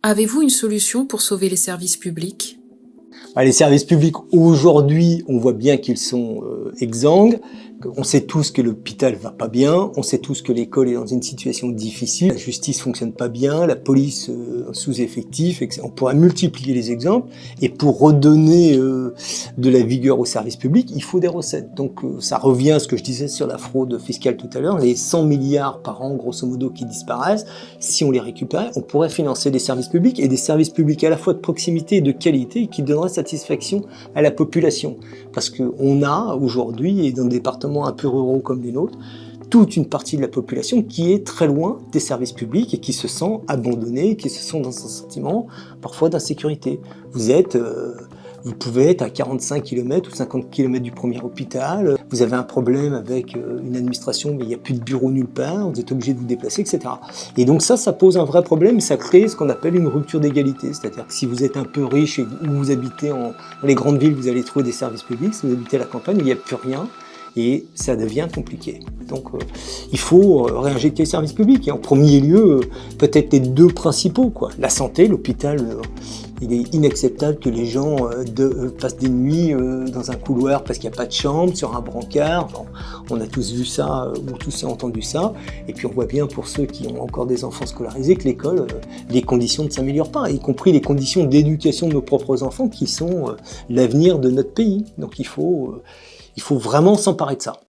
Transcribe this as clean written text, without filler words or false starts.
Avez-vous une solution pour sauver les services publics? Les services publics, aujourd'hui, on voit bien qu'ils sont exsangues. On sait tous que l'hôpital va pas bien, on sait tous que l'école est dans une situation difficile, la justice fonctionne pas bien, la police sous-effectif, etc. On pourrait multiplier les exemples, et pour redonner de la vigueur aux services publics, il faut des recettes. Donc ça revient à ce que je disais sur la fraude fiscale tout à l'heure, les 100 milliards par an, grosso modo, qui disparaissent. Si on les récupérait, on pourrait financer des services publics, et des services publics à la fois de proximité et de qualité, qui donneraient satisfaction à la population. Parce qu'on a aujourd'hui, et dans des départements un peu ruraux comme les nôtres, toute une partie de la population qui est très loin des services publics et qui se sent abandonnée, qui se sent dans un sentiment parfois d'insécurité. Vous pouvez être à 45 km ou 50 km du premier hôpital, vous avez un problème avec une administration, mais il n'y a plus de bureau nulle part, vous êtes obligé de vous déplacer, etc. Et donc ça pose un vrai problème, et ça crée ce qu'on appelle une rupture d'égalité. C'est-à-dire que si vous êtes un peu riche et où vous habitez dans les grandes villes, vous allez trouver des services publics. Si vous habitez à la campagne, il n'y a plus rien. Et ça devient compliqué. Donc il faut réinjecter les services publics. Et en premier lieu, peut-être les deux principaux, quoi. La santé, l'hôpital, il est inacceptable que les gens passent des nuits dans un couloir parce qu'il n'y a pas de chambre, sur un brancard. Bon, on a tous vu ça, ou tous entendu ça. Et puis on voit bien pour ceux qui ont encore des enfants scolarisés que l'école, les conditions ne s'améliorent pas, y compris les conditions d'éducation de nos propres enfants qui sont l'avenir de notre pays. Donc il faut vraiment s'emparer de ça.